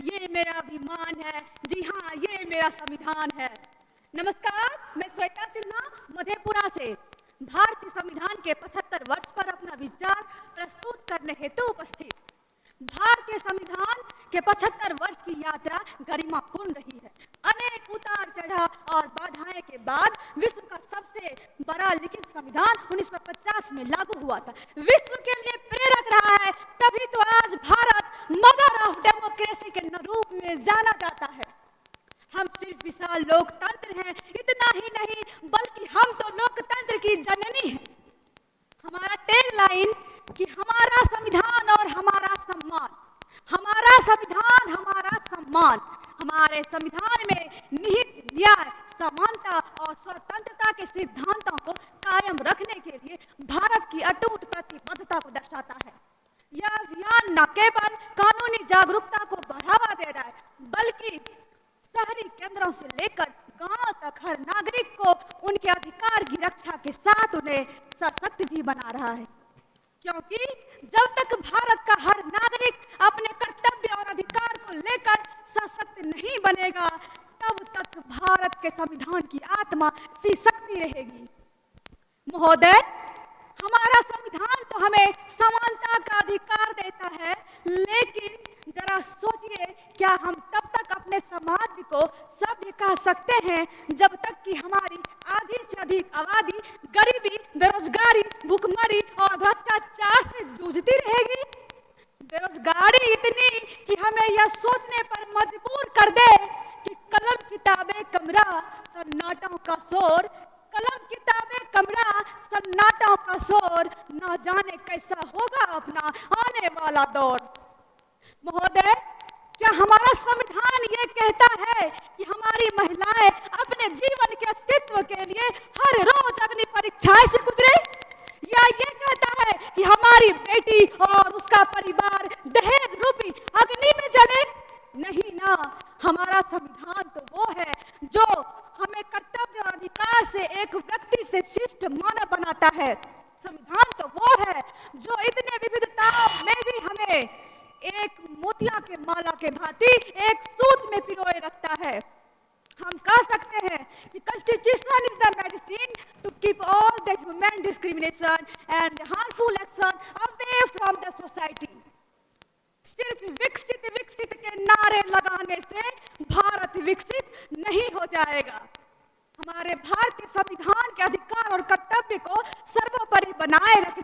ये मेरा अभिमान है, जी हाँ ये मेरा संविधान है। नमस्कार, मैं श्वेता सिन्हा मधेपुरा से भारतीय संविधान के 75 वर्ष पर अपना विचार प्रस्तुत करने हेतु उपस्थित। भारतीय संविधान के 75 वर्ष की यात्रा गरिमापूर्ण रही है। अनेक उतार चढ़ाव और बाधाएं के बाद विश्व का सबसे बड़ा लिखित संविधान 1950 में लागू हुआ था। विश्व के लिए प्रेरक रहा है, तभी तो आज भारत मदर ऑफ डेमोक्रेसी के रूप में जाना जाता है। हम सिर्फ विशाल लोकतंत्र हैं, इतना ही नहीं बल्कि हम तो लोकतंत्र की जननी हैं। हमारा टैगलाइन कि हमारा संविधान और हमारा सम्मान, हमारा संविधान हमारा सम्मान। हमारे संविधान में निहित न्याय, समानता और स्वतंत्रता के सिद्धांतों को कायम रखने के लिए भारत की अटूट प्रतिबद्धता को दर्शाता है। यह अभियान न केवल कानूनी जागरूकता को बढ़ावा दे रहा है, बल्कि शहरी केंद्रों से लेकर गांव तक हर नागरिक को उनके अधिकार की रक्षा के साथ उन्हें सशक्त भी बना रहा है। क्योंकि जब तक भारत का हर नागरिक अपने कर्तव्य और अधिकार को लेकर सशक्त नहीं बनेगा, तब तक भारत के संविधान की आत्मा सशक्ति रहेगी। महोदय, हमारा संविधान तो हमें समानता का अधिकार देता है, लेकिन जरा सोचिए, क्या हम तब तक अपने समाज को सभ्य कह सकते हैं जब तक कि हमारी आधी से अधिक आबादी गरीबी, बेरोजगारी, भुखमरी और भ्रष्टाचार से जूझती रहेगी? बेरोजगारी इतनी कि हमें यह सोचने पर मजबूर कर दे कि कलम किताबें कमरा सन्नाटों का शोर, कलम किताबें कमरा सन्नाटों का शोर, ना जाने कैसा होगा अपना आने वाला दौर। महोदय, क्या हमारा संविधान ये कहता है कि हमारी महिलाएं अपने जीवन के अस्तित्व के लिए हर रोज अग्नि परीक्षाएं से गुजरे? या ये कहता है कि हमारी बेटी और उसका परिवार दहेज रूपी अग्नि में जले? नहीं ना, हमारा संविधान तो वो है जो हमें कर्तव्य और अधिकार से एक व्यक्ति से शिष्ट मानव बनाता है। संविधान तो वो है जो इतने विविधताओं में भी हमें एक मोतिया के माला के भांति एक सूत में पिरोए रखता है। हम कह सकते हैं कि constitution is the medicine to keep all the human discrimination and harmful action away from the society. सिर्फ विकसित विकसित के नारे लगाने से भारत विकसित नहीं हो जाएगा। हमारे भारतीय संविधान के अधिकार और कर्तव्य को सर्वोपरि बनाए रखने